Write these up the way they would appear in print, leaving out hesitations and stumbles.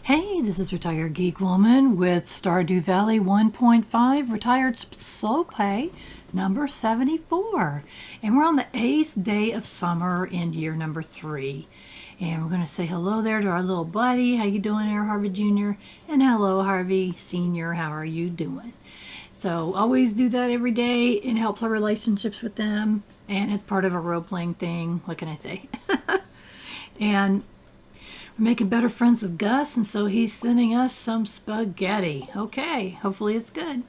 Hey, this is Retired Geek Woman with Stardew Valley 1.5 Retired Slow Pay number 74. And we're on the 8th day of summer in year number 3. And we're going to say hello there to our little buddy. How you doing there, Harvey Jr.? And hello, Harvey Sr. How are you doing? So always do that every day. It helps our relationships with them. And it's part of a role-playing thing. What can I say? And we're making better friends with Gus, and so he's sending us some spaghetti. Okay, hopefully it's good.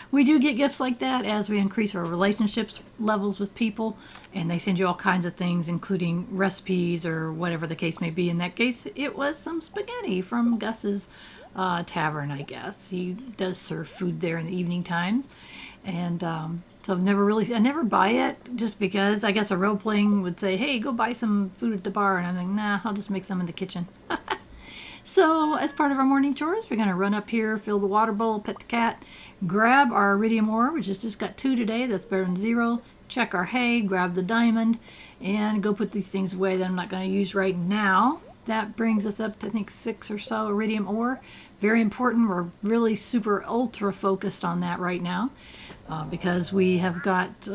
We do get gifts like that as we increase our relationships levels with people, and they send you all kinds of things, including recipes or whatever the case may be. In that case, it was some spaghetti from Gus's tavern, I guess. He does serve food there in the evening times, and so I never buy it just because I guess a role playing would say, hey, go buy some food at the bar. And I'm like, nah, I'll just make some in the kitchen. So as part of our morning chores, we're going to run up here, fill the water bowl, pet the cat, grab our iridium ore, which has just got 2 today. That's better than 0. Check our hay, grab the diamond, and go put these things away that I'm not going to use right now. That brings us up to, I think, 6 or so iridium ore. Very important. We're really super ultra focused on that right now because we have got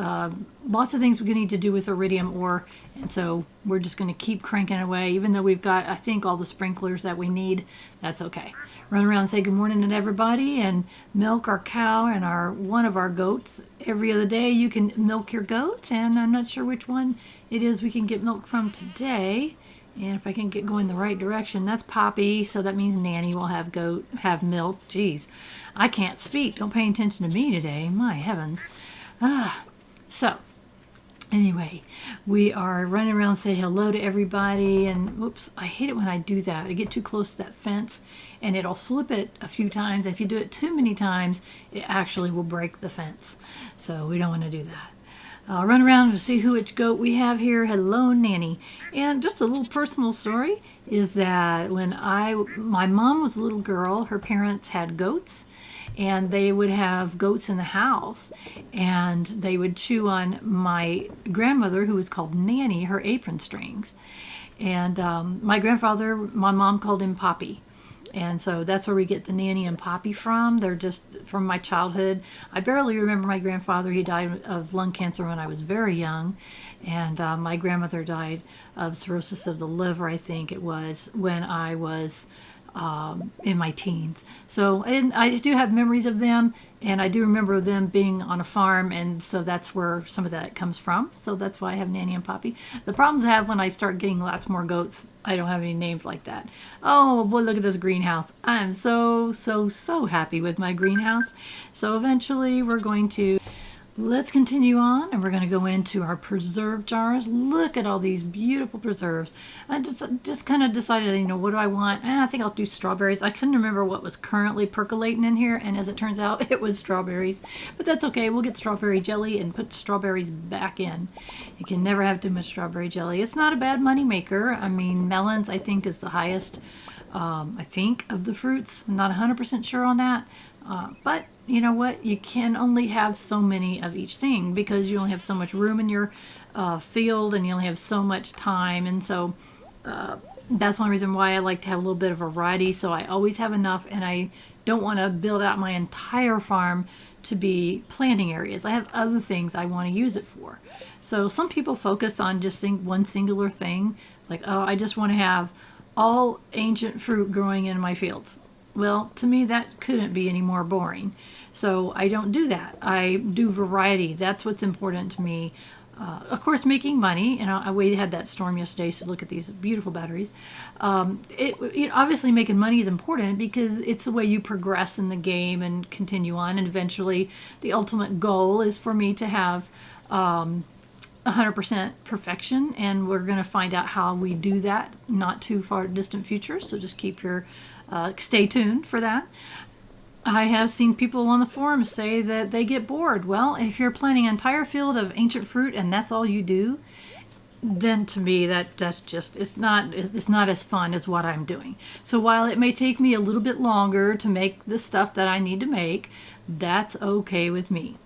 lots of things we need to do with iridium ore. And so we're just going to keep cranking away. Even though we've got, I think, all the sprinklers that we need, that's okay. Run around and say good morning to everybody and milk our cow and one of our goats. Every other day you can milk your goat. And I'm not sure which one it is we can get milk from today. And if I can get going the right direction, that's Poppy, so that means Nanny will have milk. Geez, I can't speak. Don't pay attention to me today. My heavens. So, anyway, we are running around saying hello to everybody. And, whoops, I hate it when I do that. I get too close to that fence, and it'll flip it a few times. And if you do it too many times, it actually will break the fence. So we don't want to do that. I'll run around to see which goat we have here. Hello, Nanny. And just a little personal story is that when my mom was a little girl, her parents had goats, and they would have goats in the house, and they would chew on my grandmother, who was called Nanny, her apron strings. And my mom called him Poppy. And so that's where we get the Nanny and Poppy from. They're just from my childhood. I barely remember my grandfather. He died of lung cancer when I was very young. And my grandmother died of cirrhosis of the liver, I think it was, when I was in my teens. So I do have memories of them, and I do remember them being on a farm, and so that's where some of that comes from. So that's why I have Nanny and Poppy. The problems I have when I start getting lots more goats, I don't have any names like that. Oh boy, look at this greenhouse. I am so happy with my greenhouse. So eventually we're going to let's continue on, and we're going to go into our preserve jars. Look at all these beautiful preserves. I just kind of decided, what do I want? I think I'll do strawberries. I couldn't remember what was currently percolating in here, and as it turns out, it was strawberries. But that's okay. We'll get strawberry jelly and put strawberries back in. You can never have too much strawberry jelly. It's not a bad money maker. I mean, melons, I think, is the highest, I think, of the fruits. I'm not 100% sure on that. But you know what? You can only have so many of each thing because you only have so much room in your field, and you only have so much time. And so that's one reason why I like to have a little bit of variety. So I always have enough, and I don't want to build out my entire farm to be planting areas. I have other things I want to use it for. So some people focus on just one singular thing. It's like, oh, I just want to have all ancient fruit growing in my fields. Well, to me, that couldn't be any more boring. So I don't do that. I do variety. That's what's important to me. Of course, making money. We had that storm yesterday, so look at these beautiful batteries. Obviously, making money is important because it's the way you progress in the game and continue on. And eventually, the ultimate goal is for me to have 100% perfection. And we're going to find out how we do that not too far distant future. So just stay tuned for that. I have seen people on the forums say that they get bored. Well, if you're planting an entire field of ancient fruit and that's all you do, then to me that's just it's not as fun as what I'm doing. So while it may take me a little bit longer to make the stuff that I need to make, that's okay with me.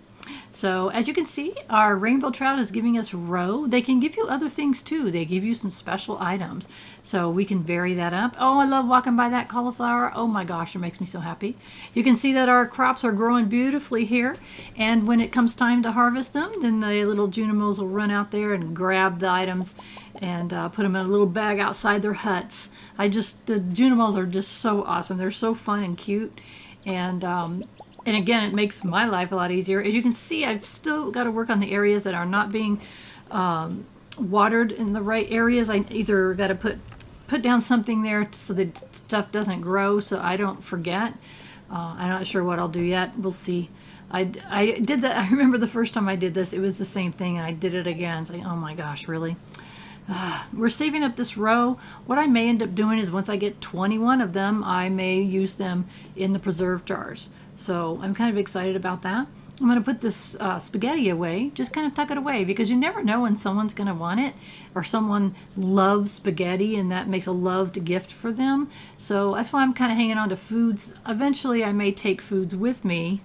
So as you can see, our rainbow trout is giving us roe. They can give you other things too. They give you some special items. So we can vary that up. Oh, I love walking by that cauliflower. Oh my gosh, it makes me so happy. You can see that our crops are growing beautifully here. And when it comes time to harvest them, then the little junimos will run out there and grab the items and put them in a little bag outside their huts. The junimos are just so awesome. They're so fun and cute. And again, it makes my life a lot easier. As you can see, I've still got to work on the areas that are not being watered in the right areas. I either got to put down something there so that stuff doesn't grow so I don't forget. I'm not sure what I'll do yet. We'll see. I did that. I remember the first time I did this, it was the same thing, and I did it again. It's like, oh my gosh, really? We're saving up this row. What I may end up doing is once I get 21 of them, I may use them in the preserve jars. So I'm kind of excited about that. I'm going to put this spaghetti away, just kind of tuck it away, because you never know when someone's going to want it, or someone loves spaghetti and that makes a loved gift for them. So that's why I'm kind of hanging on to foods. Eventually I may take foods with me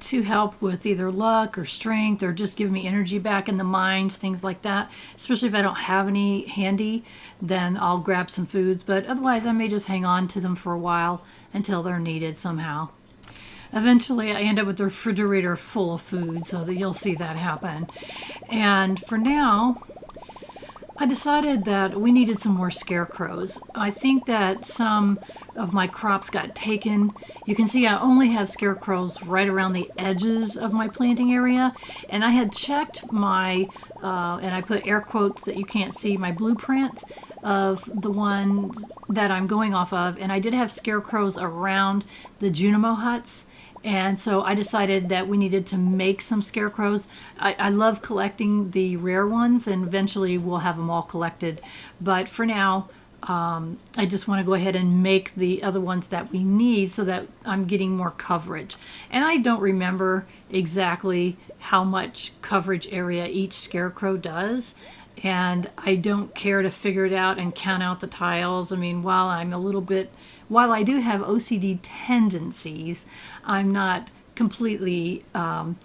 to help with either luck or strength, or just give me energy back in the mines, things like that. Especially if I don't have any handy, then I'll grab some foods. But otherwise I may just hang on to them for a while until they're needed somehow. Eventually I end up with the refrigerator full of food, so that you'll see that happen. And for now, I decided that we needed some more scarecrows. I think that some of my crops got taken. You can see I only have scarecrows right around the edges of my planting area. And I had checked my, and I put air quotes that you can't see, my blueprint of the ones that I'm going off of. And I did have scarecrows around the Junimo huts. And so I decided that we needed to make some scarecrows. I love collecting the rare ones, and eventually we'll have them all collected. But for now, I just want to go ahead and make the other ones that we need so that I'm getting more coverage. And I don't remember exactly how much coverage area each scarecrow does. And I don't care to figure it out and count out the tiles. I mean, while I do have OCD tendencies, I'm not completely, I'm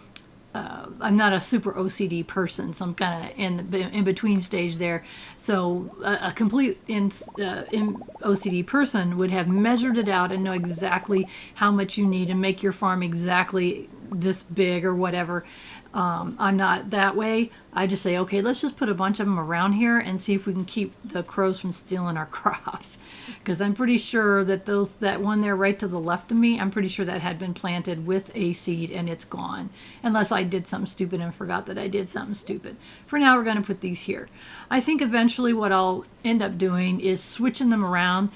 not a super OCD person. So I'm kind of in between stage there. So a complete OCD person would have measured it out and know exactly how much you need and make your farm exactly this big or whatever. I'm not that way. I just say, okay, let's just put a bunch of them around here and see if we can keep the crows from stealing our crops. Because I'm pretty sure that that one there right to the left of me, I'm pretty sure that had been planted with a seed and it's gone. Unless I did something stupid and forgot that I did something stupid. For now, we're going to put these here. I think eventually what I'll end up doing is switching them around.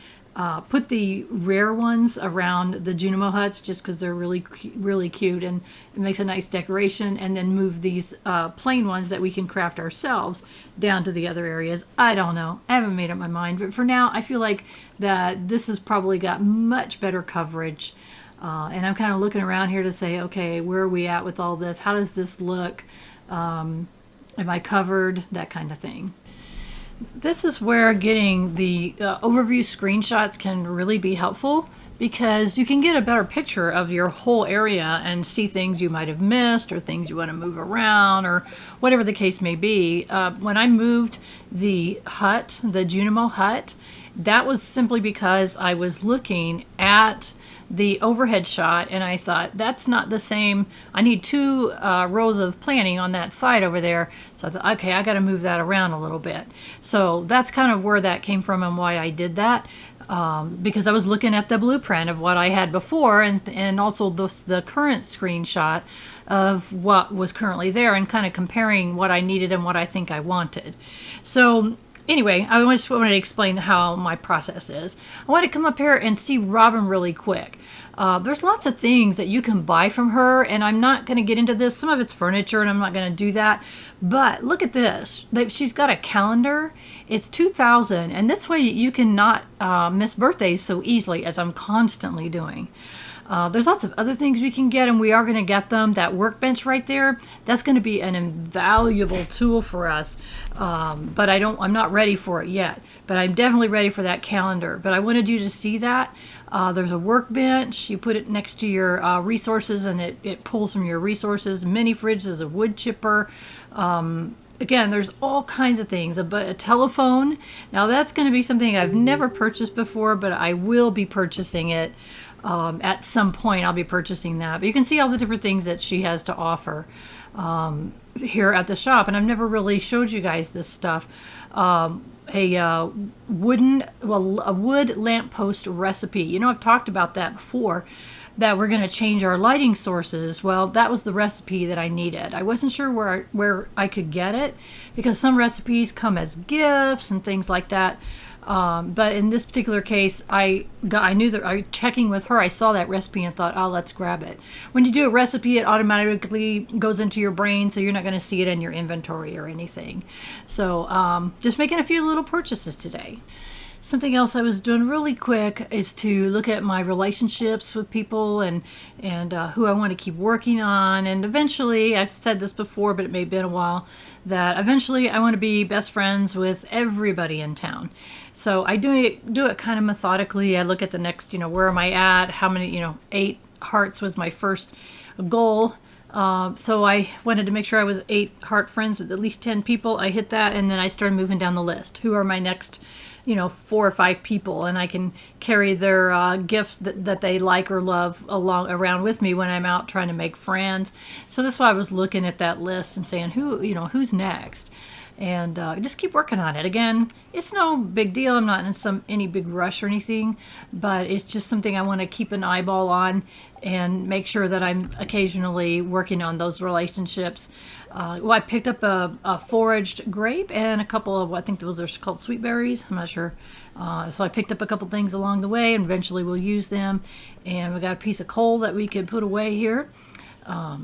Put the rare ones around the Junimo huts just because they're really, really cute and it makes a nice decoration, and then move these plain ones that we can craft ourselves down to the other areas. I don't know. I haven't made up my mind, but for now I feel like that this has probably got much better coverage. And I'm kind of looking around here to say, okay, where are we at with all this? How does this look? Am I covered? That kind of thing. This is where getting the overview screenshots can really be helpful, because you can get a better picture of your whole area and see things you might have missed or things you want to move around or whatever the case may be. When I moved the hut, the Junimo hut, that was simply because I was looking at the overhead shot and I thought, that's not the same. I need two rows of planting on that side over there. So I thought, okay, I got to move that around a little bit. So that's kind of where that came from and why I did that. Because I was looking at the blueprint of what I had before, and also the current screenshot of what was currently there, and kind of comparing what I needed and what I think I wanted. So anyway, I just wanted to explain how my process is. I want to come up here and see Robin really quick. There's lots of things that you can buy from her, and I'm not going to get into this. Some of it's furniture, and I'm not going to do that. But look at this. She's got a calendar. It's 2000, and this way you can not miss birthdays so easily, as I'm constantly doing. There's lots of other things we can get, and we are going to get them. That workbench right there, that's going to be an invaluable tool for us. But I'm not ready for it yet. But I'm definitely ready for that calendar. But I wanted you to see that. There's a workbench. You put it next to your resources, and it pulls from your resources. Mini fridge is a wood chipper. Again, there's all kinds of things. A telephone. Now that's going to be something I've never purchased before, but I will be purchasing it. At some point I'll be purchasing that. But you can see all the different things that she has to offer here at the shop. And I've never really showed you guys this stuff. A wood lamppost recipe. You know, I've talked about that before, that we're going to change our lighting sources. Well, that was the recipe that I needed. I wasn't sure where I could get it, because some recipes come as gifts and things like that. But in this particular case, I knew that checking with her, I saw that recipe and thought, oh, let's grab it. When you do a recipe, it automatically goes into your brain, so you're not going to see it in your inventory or anything. So just making a few little purchases today. Something else I was doing really quick is to look at my relationships with people and who I want to keep working on. And eventually, I've said this before, but it may have been a while, that eventually I want to be best friends with everybody in town. So I do it kind of methodically. I look at the next, where am I at? How many, 8 hearts was my first goal. So I wanted to make sure I was 8 heart friends with at least 10 people. I hit that, and then I started moving down the list. Who are my next 4 or 5 people, and I can carry their gifts that they like or love around with me when I'm out trying to make friends. So that's why I was looking at that list and saying, who's next? And just keep working on it. Again, it's no big deal. I'm not in any big rush or anything, but it's just something I want to keep an eyeball on and make sure that I'm occasionally working on those relationships. I picked up a foraged grape and a couple of, I think those are called sweet berries. I'm not sure. So I picked up a couple things along the way, and eventually we'll use them. And we got a piece of coal that we could put away here.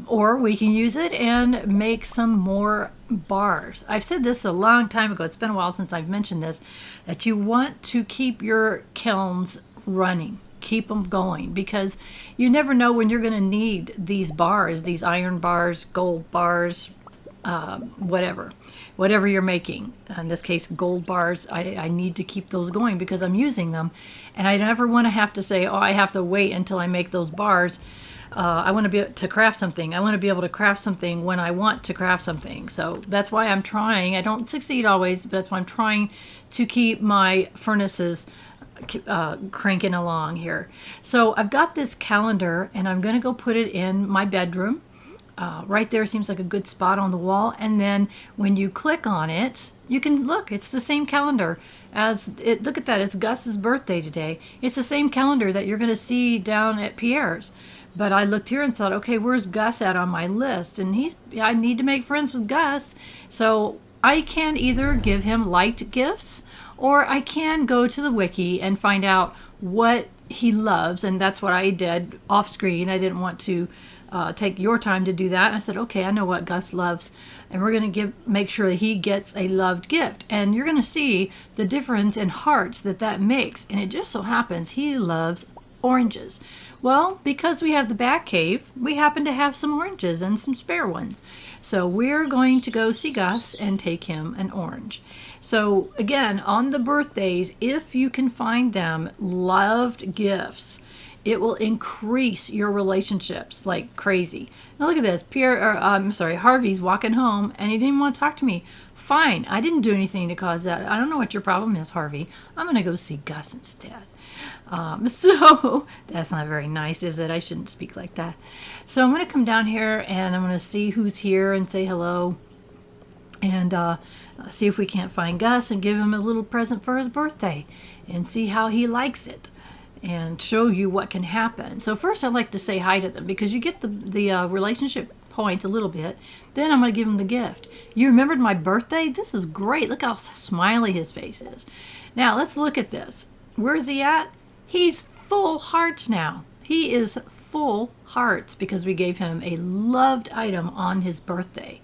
Or we can use it and make some more bars. I've said this a long time ago. It's been a while since I've mentioned this, that you want to keep your kilns running. Keep them going, because you never know when you're going to need these bars, these iron bars, gold bars, whatever you're making. In this case, gold bars. I need to keep those going because I'm using them, and I never want to have to say, oh, I have to wait until I make those bars. I want to be able to craft something. I want to be able to craft something when I want to craft something. So that's why I'm trying. I don't succeed always, but that's why I'm trying to keep my furnaces cranking along here. So I've got this calendar, and I'm going to go put it in my bedroom. Right there seems like a good spot on the wall. And then when you click on it, you can look. It's the same calendar as it. Look at that. It's Gus's birthday today. It's the same calendar that you're going to see down at Pierre's. But I looked here and thought, okay, where's Gus at on my list? And I need to make friends with Gus. So I can either give him light gifts, or I can go to the wiki and find out what he loves. And that's what I did off screen. I didn't want to take your time to do that. And I said, okay, I know what Gus loves, and we're going to make sure that he gets a loved gift. And you're going to see the difference in hearts that makes. And it just so happens he loves oranges. Well, because we have the back cave, we happen to have some oranges and some spare ones. So we're going to go see Gus and take him an orange. So again, on the birthdays, if you can find them loved gifts, it will increase your relationships like crazy. Now look at this. Harvey's walking home, and he didn't want to talk to me. Fine, I didn't do anything to cause that. I don't know what your problem is, Harvey. I'm going to go see Gus instead. So that's not very nice, is it? I shouldn't speak like that. So I'm going to come down here, and I'm going to see who's here and say hello, and see if we can't find Gus and give him a little present for his birthday and see how he likes it, and show you what can happen. So first I'd like to say hi to them, because you get the relationship points a little bit. Then I'm going to give him the gift. You remembered my birthday? This is great. Look how smiley his face is. Now let's look at this. Where is he at? He's full hearts now. He is full hearts because we gave him a loved item on his birthday.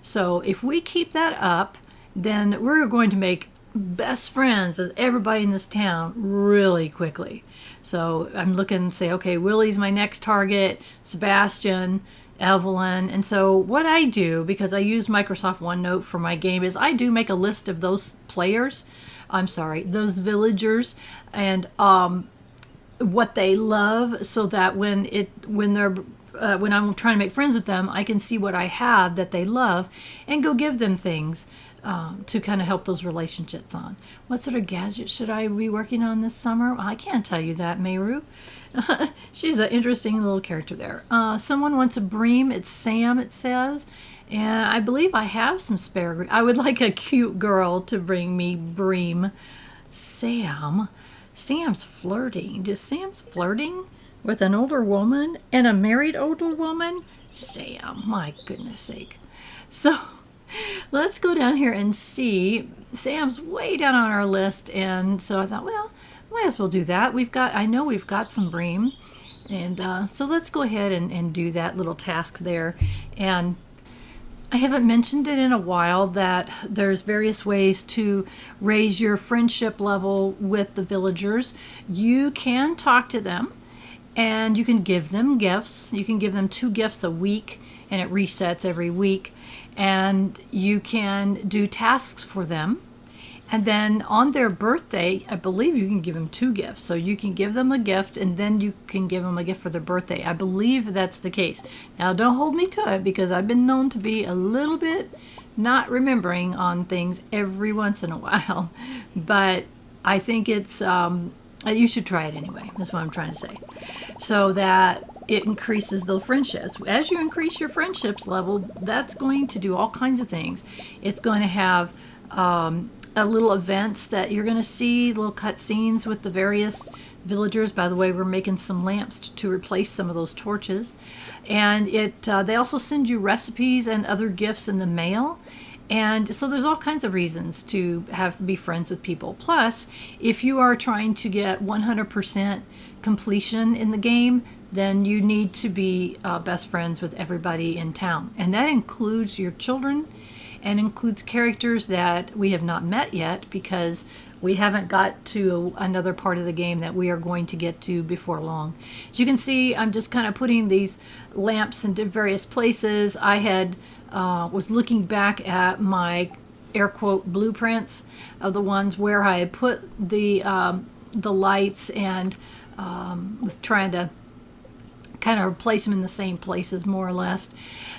So if we keep that up, then we're going to make best friends with everybody in this town really quickly. So I'm looking and say, okay, Willie's my next target, Sebastian, Evelyn. And so what I do, because I use Microsoft OneNote for my game, is I do make a list of those players. I'm sorry, those villagers, and what they love, so that when I'm trying to make friends with them, I can see what I have that they love and go give them things to kind of help those relationships on. What sort of gadget should I be working on this summer? I can't tell you that, Meru. She's an interesting little character there. Someone wants a bream. It's Sam, it says. And I believe I have some spare. I would like a cute girl to bring me bream. Sam's flirting. Is Sam's flirting with an older woman and a married older woman? Sam, my goodness sake. So let's go down here and see. Sam's way down on our list, and so I thought, well, might as well do that. I know we've got some bream, and so let's go ahead and do that little task there. And I haven't mentioned it in a while that there's various ways to raise your friendship level with the villagers. You can talk to them, and you can give them gifts. You can give them 2 gifts a week, and it resets every week. And you can do tasks for them. And then on their birthday, I believe you can give them 2 gifts. So you can give them a gift, and then you can give them a gift for their birthday. I believe that's the case. Now, don't hold me to it, because I've been known to be a little bit not remembering on things every once in a while. But I think it's, you should try it anyway. That's what I'm trying to say. So that it increases the friendships. As you increase your friendships level, that's going to do all kinds of things. It's going to have little events that you're going to see, little cut scenes with the various villagers. By the way, we're making some lamps to replace some of those torches. And they also send you recipes and other gifts in the mail. And so there's all kinds of reasons to be friends with people. Plus, if you are trying to get 100% completion in the game, then you need to be best friends with everybody in town. And that includes your children, and includes characters that we have not met yet, because we haven't got to another part of the game that we are going to get to before long. As you can see, I'm just kind of putting these lamps into various places. I had was looking back at my air quote blueprints of the ones where I had put the lights, and was trying to kind of place them in the same places, more or less.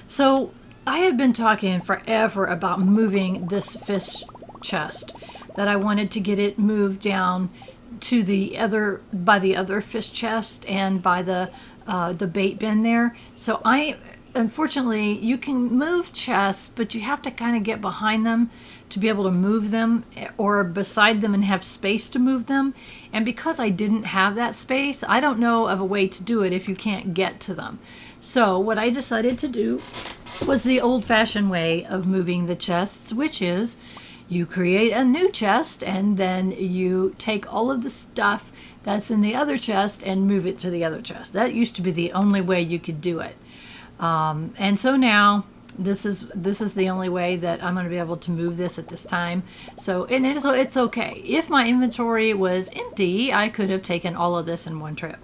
So I had been talking forever about moving this fish chest, that I wanted to get it moved down to by the other fish chest and by the bait bin there. So unfortunately, you can move chests, but you have to kind of get behind them to be able to move them, or beside them and have space to move them. And because I didn't have that space, I don't know of a way to do it if you can't get to them. So what I decided to do was the old-fashioned way of moving the chests, which is you create a new chest, and then you take all of the stuff that's in the other chest and move it to the other chest. That used to be the only way you could do it. And so now this is the only way that I'm going to be able to move this at this time. So, and it's okay. If my inventory was empty, I could have taken all of this in one trip.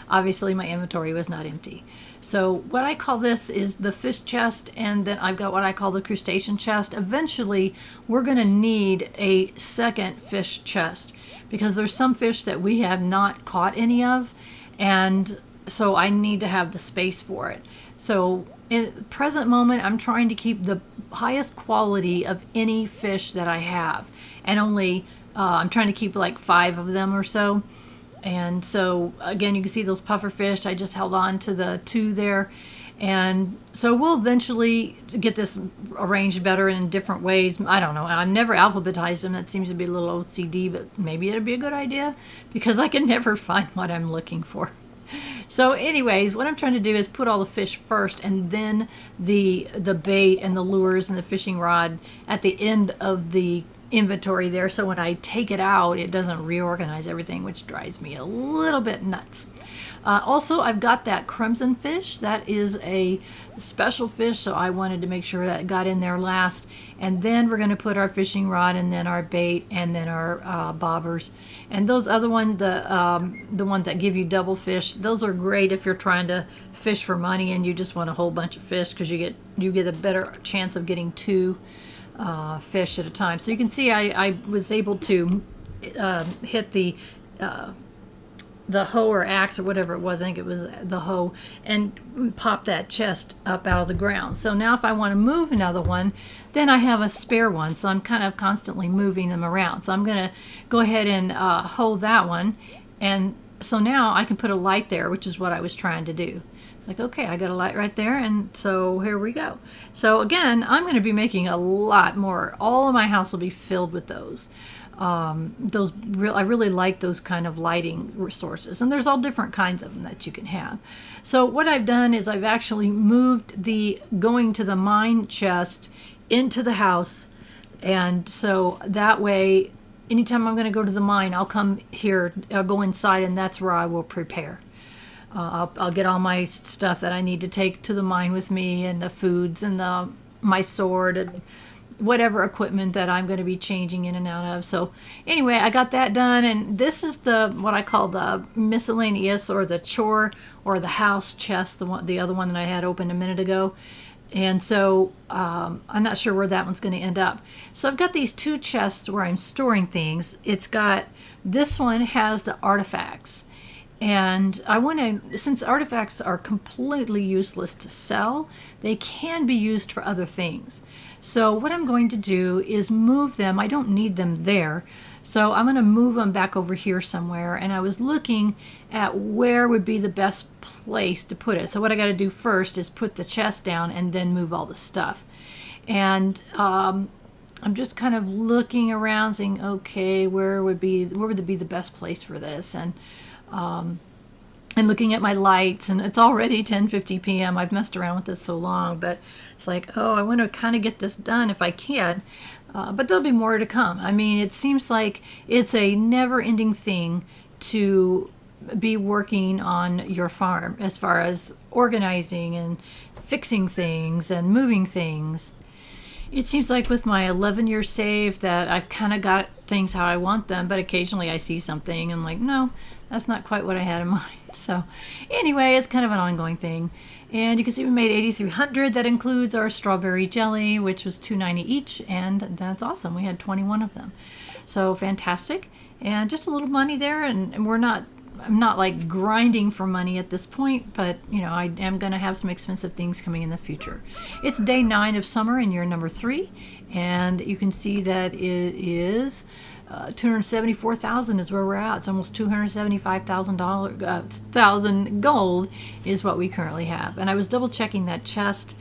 Obviously, my inventory was not empty. So what I call this is the fish chest, and then I've got what I call the crustacean chest. Eventually, we're going to need a second fish chest, because there's some fish that we have not caught any of, and so I need to have the space for it. So in the present moment, I'm trying to keep the highest quality of any fish that I have, and only I'm trying to keep like 5 of them or so. And so again, you can see those puffer fish. I just held on to the 2 there, and so we'll eventually get this arranged better in different ways. I don't know, I've never alphabetized them. That seems to be a little OCD, but maybe it'd be a good idea, because I can never find what I'm looking for. So anyways, what I'm trying to do is put all the fish first, and then the bait and the lures and the fishing rod at the end of the inventory there, so when I take it out, it doesn't reorganize everything, which drives me a little bit nuts. Also, I've got that crimson fish. That is a special fish, so I wanted to make sure that got in there last. And then we're going to put our fishing rod, and then our bait, and then our bobbers. And those other ones, the ones that give you double fish, those are great if you're trying to fish for money and you just want a whole bunch of fish, because you get a better chance of getting two fish at a time. So you can see I was able to hit the hoe or axe or whatever it was, I think it was the hoe, and pop that chest up out of the ground. So now if I want to move another one, then I have a spare one, so I'm kind of constantly moving them around. So I'm going to go ahead and hoe that one, and so now I can put a light there, which is what I was trying to do. Like, okay, I got a light right there, and so here we go. So again, I'm going to be making a lot more. All of my house will be filled with those. I really like those kind of lighting resources, and there's all different kinds of them that you can have. So what I've done is I've actually moved the going to the mine chest into the house, and so that way anytime I'm going to go to the mine, I'll come here, I'll go inside, and that's where I will prepare. I'll get all my stuff that I need to take to the mine with me, and the foods, and my sword, and whatever equipment that I'm going to be changing in and out of. So anyway, I got that done, and this is what I call the miscellaneous, or the chore, or the house chest, the other one that I had open a minute ago. And so I'm not sure where that one's going to end up. So I've got these two chests where I'm storing things. This one has the artifacts. And I want to, since artifacts are completely useless to sell, they can be used for other things. So what I'm going to do is move them. I don't need them there. So I'm going to move them back over here somewhere. And I was looking at where would be the best place to put it. So what I got to do first is put the chest down and then move all the stuff. And I'm just kind of looking around saying, okay, where would be the best place for this? And looking at my lights, and it's already 10:50 p.m. I've messed around with this so long, but it's like, oh, I want to kind of get this done if I can. But there'll be more to come. I mean, it seems like it's a never-ending thing to be working on your farm as far as organizing and fixing things and moving things. It seems like with my 11-year save that I've kind of got things how I want them, but occasionally I see something and I'm like, no, that's not quite what I had in mind. So anyway, it's kind of an ongoing thing. And you can see we made 8,300. That includes our strawberry jelly, which was $2.90 each, and that's awesome. We had 21 of them. So fantastic. And just a little money there, and I'm not like grinding for money at this point, but I am going to have some expensive things coming in the future. It's day 9 of summer in year number 3, and you can see that it is 274,000 is where we're at. It's almost $275,000 gold is what we currently have. And I was double checking that chest.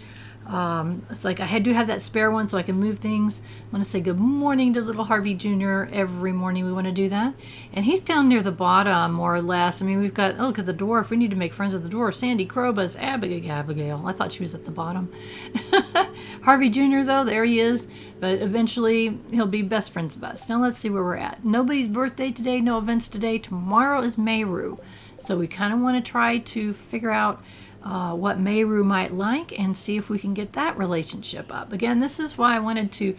It's like I do have that spare one so I can move things. I want to say good morning to little Harvey Jr. Every morning we want to do that. And he's down near the bottom, more or less. I mean, we've got, look at the dwarf. We need to make friends with the dwarf. Sandy Crowbus, Abigail. I thought she was at the bottom. Harvey Jr., though, there he is. But eventually he'll be best friends with us. Now let's see where we're at. Nobody's birthday today, no events today. Tomorrow is Mayru. So we kind of want to try to figure out what Mayru might like and see if we can get that relationship up. Again, this is why I wanted to,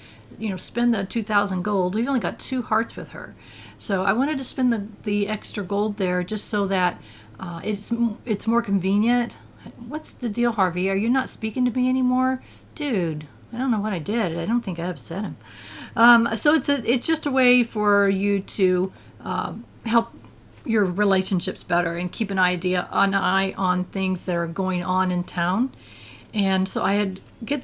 spend the 2,000 gold. We've only got 2 hearts with her. So I wanted to spend the extra gold there just so that it's more convenient. What's the deal, Harvey? Are you not speaking to me anymore? Dude, I don't know what I did. I don't think I upset him. So it's just a way for you to help your relationships better and keep an eye on things that are going on in town. And so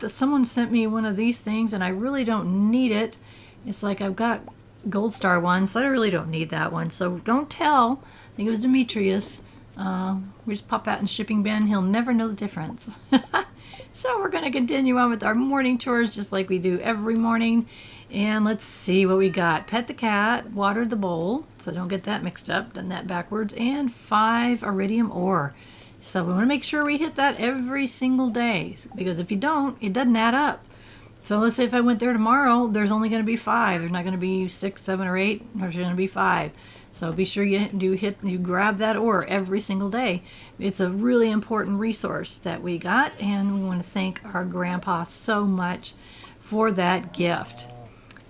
someone sent me one of these things, and I really don't need it. It's like I've got gold star ones, so I really don't need that one. So don't tell. I think it was Demetrius. We just pop out in shipping bin. He'll never know the difference. So we're going to continue on with our morning chores just like we do every morning. And let's see what we got. Pet the cat, water the bowl, so don't get that mixed up, done that backwards, and 5 iridium ore. So we want to make sure we hit that every single day, because if you don't, it doesn't add up. So let's say if I went there tomorrow, there's only going to be 5. There's not going to be 6, 7, or 8. There's going to be 5. So be sure you grab that ore every single day. It's a really important resource that we got, and we want to thank our grandpa so much for that gift.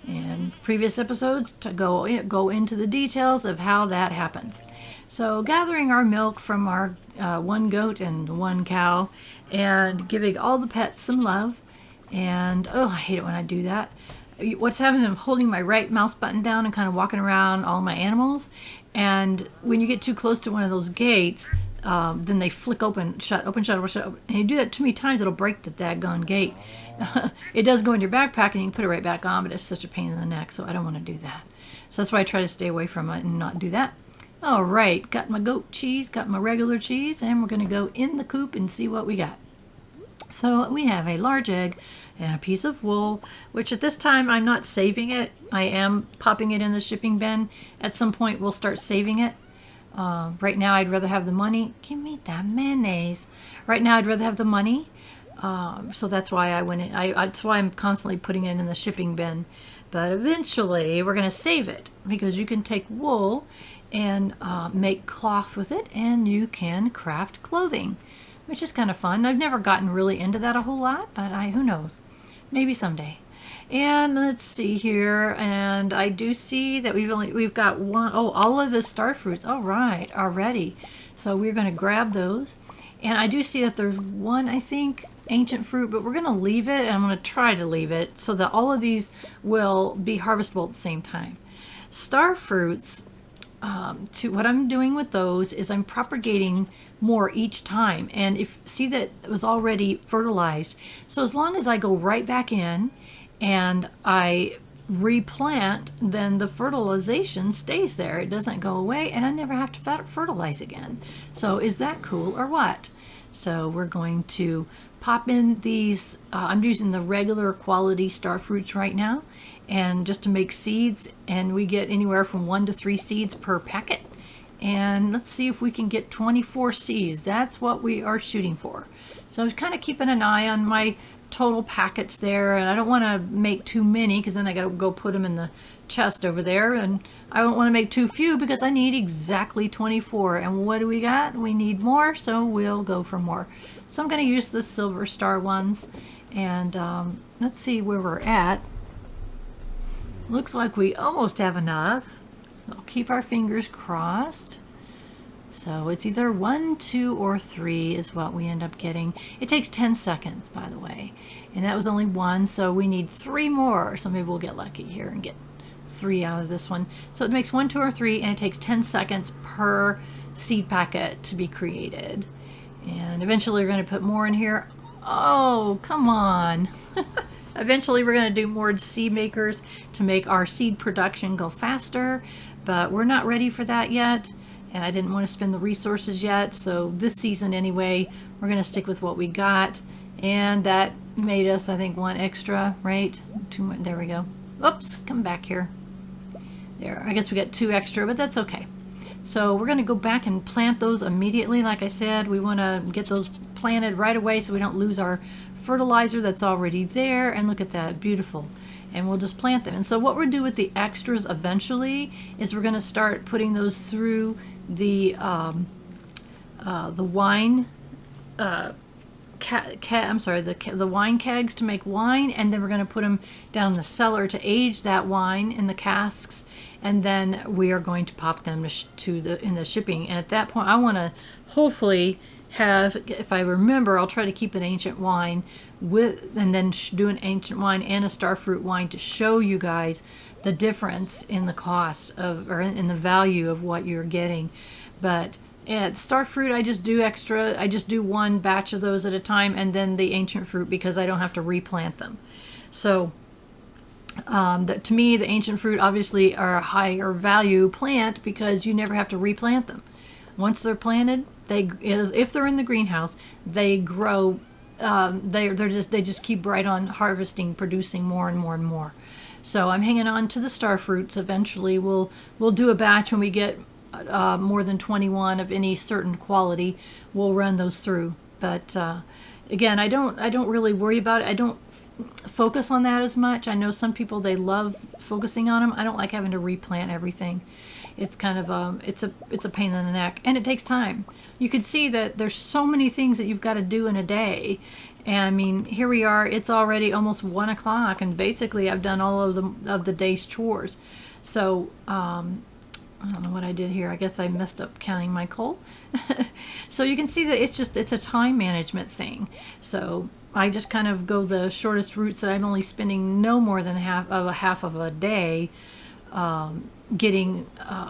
And previous episodes to go into the details of how that happens. So gathering our milk from our 1 goat and 1 cow, and giving all the pets some love. And oh, I hate it when I do that. What's happening is I'm holding my right mouse button down and kind of walking around all my animals. And when you get too close to one of those gates, then they flick open, shut, open, shut, open, shut. And you do that too many times, it'll break the daggone gate. It does go in your backpack and you can put it right back on, but it's such a pain in the neck, so I don't want to do that. So that's why I try to stay away from it and not do that. All right, got my goat cheese, got my regular cheese, and we're going to go in the coop and see what we got. So we have a large egg and a piece of wool, which at this time I'm not saving it. I am popping it in the shipping bin. At some point we'll start saving it. Right now I'd rather have the money. Give me that mayonnaise. Right now I'd rather have the money. So that's why I went in. That's why I'm constantly putting it in the shipping bin. But eventually we're going to save it, because you can take wool and make cloth with it, and you can craft clothing, which is kind of fun. I've never gotten really into that a whole lot, but who knows, maybe someday. And let's see here, and I do see that we've got one. Oh, all of the star fruits. All right, already. So we're going to grab those, and I do see that there's one, I think, ancient fruit, but we're going to leave it, and I'm going to try to leave it so that all of these will be harvestable at the same time. Star fruits. What I'm doing with those is I'm propagating more each time, and see that it was already fertilized. So as long as I go right back in and I replant, then the fertilization stays there. It doesn't go away, and I never have to fertilize again. So is that cool or what? So we're going to pop in these. I'm using the regular quality star fruits right now, and just to make seeds, and we get anywhere from 1 to 3 seeds per packet. And let's see if we can get 24 seeds. That's what we are shooting for. So I was kind of keeping an eye on my total packets there, and I don't want to make too many, because then I got to go put them in the chest over there, and I don't want to make too few because I need exactly 24. And what do we got? We need more, so we'll go for more. So I'm going to use the silver star ones, and let's see where we're at. Looks like we almost have enough. I'll keep our fingers crossed. So it's either 1, 2, or 3 is what we end up getting. It takes 10 seconds, by the way. And that was only 1, so we need 3 more. So maybe we'll get lucky here and get 3 out of this one. So it makes 1, 2, or 3, and it takes 10 seconds per seed packet to be created. And eventually we're going to put more in here. Oh, come on. Eventually we're going to do more seed makers to make our seed production go faster, but we're not ready for that yet, and I didn't want to spend the resources yet. So this season anyway, we're going to stick with what we got, and that made us, I think, 1 extra, right? 2, there we go. Oops, come back here. There, I guess we got 2 extra, but that's okay. So we're going to go back and plant those immediately. Like I said, we want to get those planted right away so we don't lose our fertilizer that's already there. And look at that, beautiful. And we'll just plant them. And so what we'll do with the extras eventually is we're going to start putting those through the wine the wine kegs to make wine, and then we're going to put them down in the cellar to age that wine in the casks, and then we are going to pop them in the shipping. And at that point, I want to hopefully have, if I remember, I'll try to keep an ancient wine and then do an ancient wine and a starfruit wine to show you guys the difference in the cost of, or in the value of what you're getting. But at starfruit, I just do extra. I just do 1 batch of those at a time, and then the ancient fruit, because I don't have to replant them. So to me, the ancient fruit obviously are a higher value plant because you never have to replant them. Once they're planted, if they're in the greenhouse, they grow. They just keep right on harvesting, producing more and more and more. So I'm hanging on to the star fruits. Eventually, we'll do a batch when we get more than 21 of any certain quality. We'll run those through. But again, I don't really worry about it. focus on that as much. I know some people, they love focusing on them. I don't like having to replant everything. It's kind of it's a pain in the neck, and it takes time. You can see that there's so many things that you've got to do in a day. And I mean, here we are, it's already almost 1 o'clock, and basically I've done all of the day's chores. So I don't know what I did here. I guess I messed up counting my coal. So you can see that it's a time management thing. So I just kind of go the shortest routes that I'm only spending no more than half of a day getting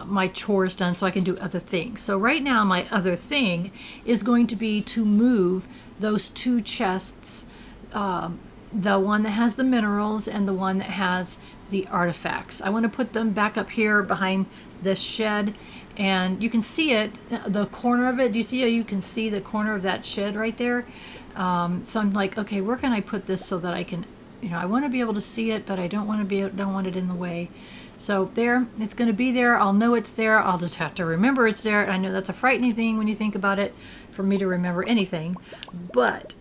my chores done so I can do other things. So right now my other thing is going to be to move those 2 chests, the one that has the minerals and the one that has the artifacts. I want to put them back up here behind this shed, and you can see it, the corner of it. Do you see how you can see the corner of that shed right there? So I'm like, okay, where can I put this so that I can, I want to be able to see it, but I don't want it in the way. So there, it's going to be there. I'll know it's there. I'll just have to remember it's there. I know that's a frightening thing when you think about it, for me to remember anything, but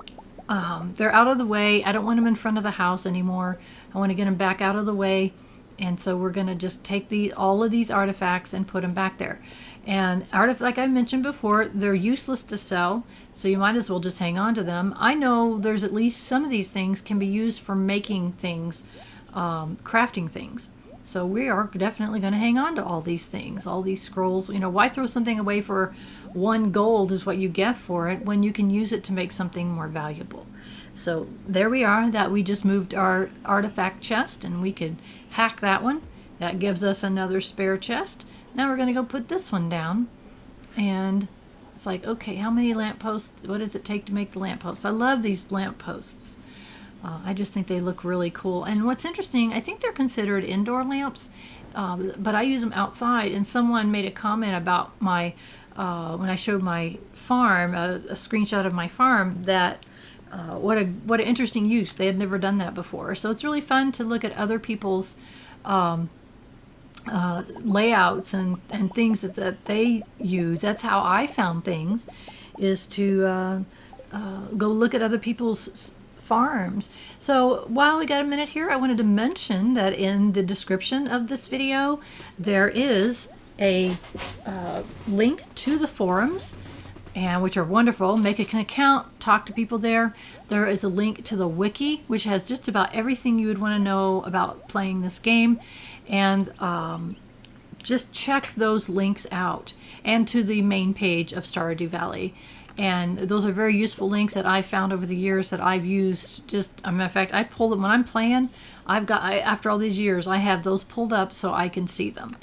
they're out of the way. I don't want them in front of the house anymore. I want to get them back out of the way. And so we're going to just take all of these artifacts and put them back there. And like I mentioned before, they're useless to sell, so you might as well just hang on to them. I know there's at least some of these things can be used for making things, crafting things. So we are definitely going to hang on to all these things, all these scrolls. Why throw something away for 1 gold is what you get for it, when you can use it to make something more valuable. So there we are, that we just moved our artifact chest, and we could hack that one. That gives us another spare chest. Now we're going to go put this one down. And it's like, okay, how many lampposts? What does it take to make the lampposts? I love these lampposts. I just think they look really cool. And what's interesting, I think they're considered indoor lamps, but I use them outside. And someone made a comment about my, when I showed my farm, a screenshot of my farm, that what an interesting use. They had never done that before. So it's really fun to look at other people's layouts and things that they use. That's how I found things, is to go look at other people's farms. So while we got a minute here, I wanted to mention that in the description of this video there is a link to the forums, and which are wonderful. Make an account, talk to people there. There is a link to the wiki, which has just about everything you would want to know about playing this game, and just check those links out, and to the main page of Stardew Valley. And those are very useful links that I've found over the years that I've used. Just, a matter of fact, I pull them when I'm playing. After all these years, I have those pulled up so I can see them.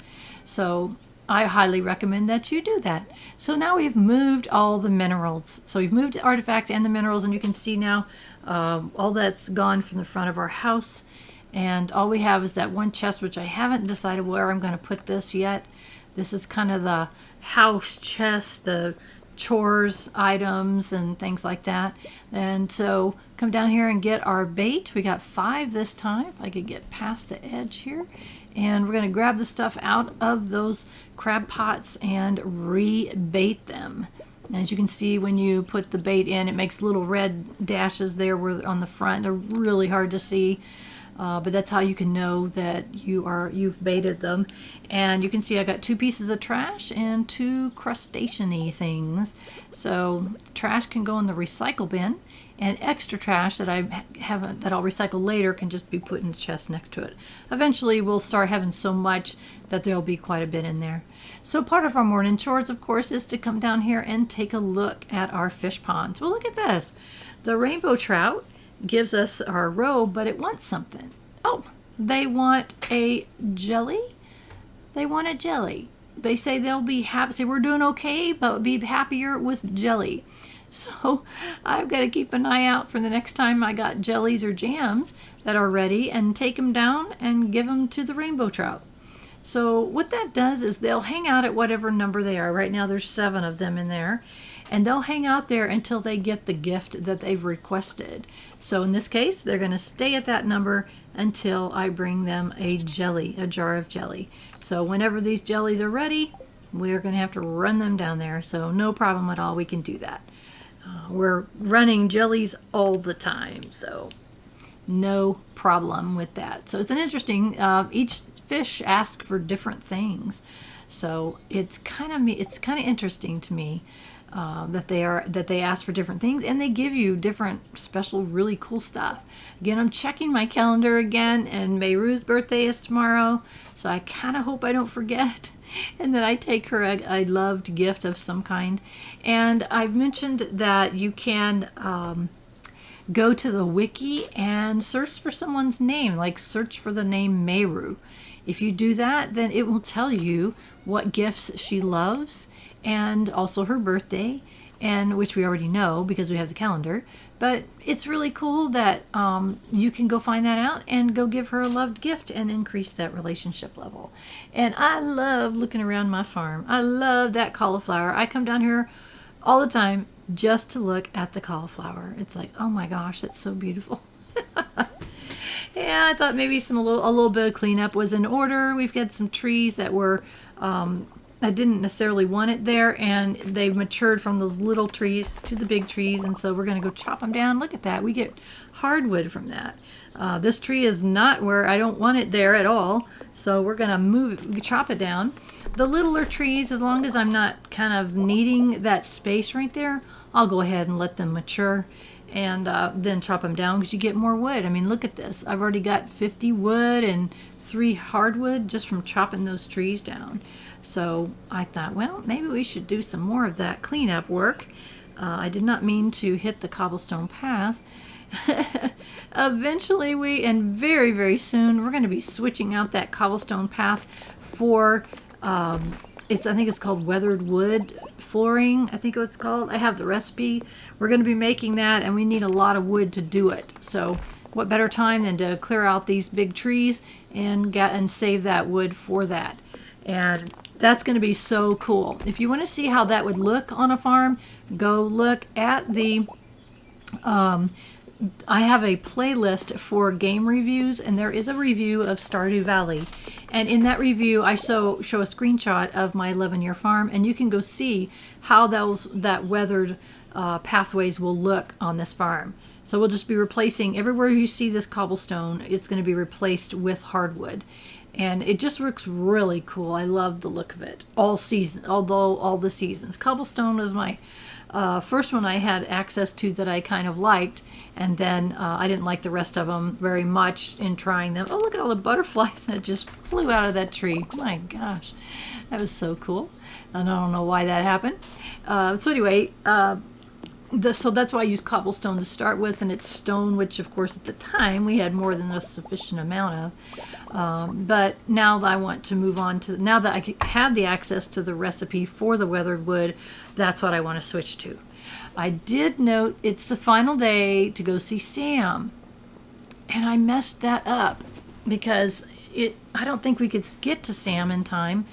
So I highly recommend that you do that. So now we've moved all the minerals. So we've moved the artifacts and the minerals, and you can see now all that's gone from the front of our house. And all we have is that one chest, which I haven't decided where I'm going to put this yet. This is kind of the house chest, the chores items and things like that. And so come down here and get our bait. We got 5 this time, if I could get past the edge here. And we're going to grab the stuff out of those crab pots and re-bait them. As you can see, when you put the bait in, it makes little red dashes there on the front. They're really hard to see. But that's how you can know that you've baited them. And you can see I got 2 pieces of trash and 2 crustacean-y things. So trash can go in the recycle bin, and extra trash that I'll recycle later can just be put in the chest next to it. Eventually we'll start having so much that there'll be quite a bit in there. So part of our morning chores, of course, is to come down here and take a look at our fish ponds. Well, look at this. The rainbow trout gives us our robe, but it wants something. Oh, they want a jelly. They want a jelly. They say they'll be happy. Say we're doing okay, but be happier with jelly. So I've got to keep an eye out for the next time I got jellies or jams that are ready, and take them down and give them to the rainbow trout. So what that does is they'll hang out at whatever number they are. Right now there's 7 of them in there. And they'll hang out there until they get the gift that they've requested. So in this case, they're going to stay at that number until I bring them a jelly, a jar of jelly. So whenever these jellies are ready, we're going to have to run them down there. So no problem at all, we can do that. We're running jellies all the time. So no problem with that. So it's an interesting, each fish asks for different things. So it's kind of interesting to me that they ask for different things, and they give you different special, really cool stuff. Again, I'm checking my calendar again, and Mayru's birthday is tomorrow, so I kind of hope I don't forget, and that I take her a loved gift of some kind. And I've mentioned that you can go to the wiki and search for someone's name, like search for the name Mayru. If you do that, then it will tell you what gifts she loves, and also her birthday, and which we already know because we have the calendar. But it's really cool that you can go find that out and go give her a loved gift and increase that relationship level. And I love looking around my farm. I love that cauliflower. I come down here all the time just to look at the cauliflower. It's like, oh my gosh, that's so beautiful. Yeah, I thought maybe a little bit of cleanup was in order. We've got some trees that were I didn't necessarily want it there, and they've matured from those little trees to the big trees, and so we're going to go chop them down. Look at that. We get hardwood from that. This tree is not where I don't want it there at all, so we're going to chop it down. The littler trees, as long as I'm not kind of needing that space right there, I'll go ahead and let them mature and then chop them down, because you get more wood. I mean, look at this. I've already got 50 wood and 3 hardwood just from chopping those trees down. So I thought, well, maybe we should do some more of that cleanup work. I did not mean to hit the cobblestone path. Eventually, and very, very soon, we're going to be switching out that cobblestone path for I think it's called weathered wood flooring. I think it's called. I have the recipe. We're going to be making that, and we need a lot of wood to do it. So what better time than to clear out these big trees and save that wood for that. And that's going to be so cool. If you want to see how that would look on a farm, go look at the I have a playlist for game reviews, and there is a review of Stardew Valley. And in that review, I show a screenshot of my 11-year farm, and you can go see how that weathered pathways will look on this farm. So we'll just be replacing, everywhere you see this cobblestone, it's going to be replaced with hardwood. And it just looks really cool. I love the look of it all the seasons. Cobblestone was my first one I had access to that I kind of liked, and then I didn't like the rest of them very much in trying them. Oh, look at all the butterflies that just flew out of that tree. My gosh, that was so cool. And I don't know why that happened. So anyway, so that's why I use cobblestone to start with, and it's stone, which of course at the time we had more than a sufficient amount of. But now that I want to move on to, now that I had the access to the recipe for the weathered wood, that's what I want to switch to. I did note it's the final day to go see Sam, and I messed that up because I don't think we could get to Sam in time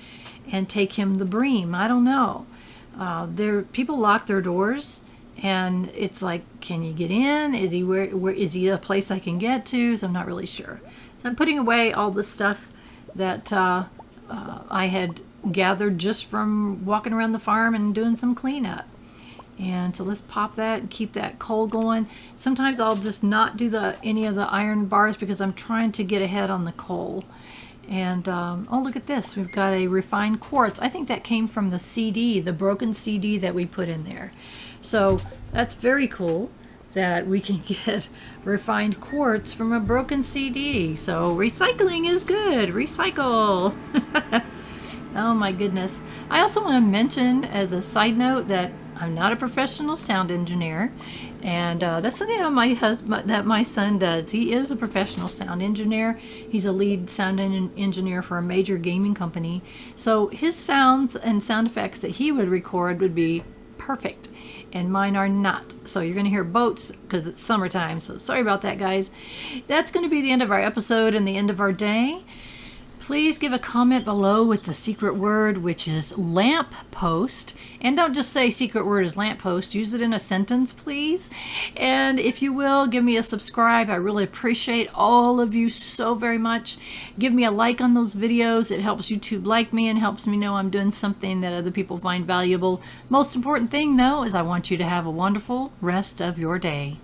and take him the bream. I don't know. People lock their doors, and it's like, can you get in? Is he where is he a place I can get to? So I'm not really sure. So I'm putting away all the stuff that I had gathered just from walking around the farm and doing some cleanup. And so let's pop that and keep that coal going. Sometimes I'll just not do any of the iron bars because I'm trying to get ahead on the coal. And oh, look at this. We've got a refined quartz. I think that came from the CD, the broken CD that we put in there. So that's very cool that we can get refined quartz from a broken CD. So recycling is good. Recycle. Oh my goodness. I also want to mention as a side note that I'm not a professional sound engineer, and that's something that my son does. He is a professional sound engineer. He's a lead sound engineer for a major gaming company. So his sounds and sound effects that he would record would be perfect, and mine are not. So you're going to hear boats because it's summertime. So sorry about that, guys. That's going to be the end of our episode and the end of our day. Please give a comment below with the secret word, which is lamppost. And don't just say secret word is lamppost. Use it in a sentence, please. And if you will, give me a subscribe. I really appreciate all of you so very much. Give me a like on those videos. It helps YouTube like me and helps me know I'm doing something that other people find valuable. Most important thing, though, is I want you to have a wonderful rest of your day.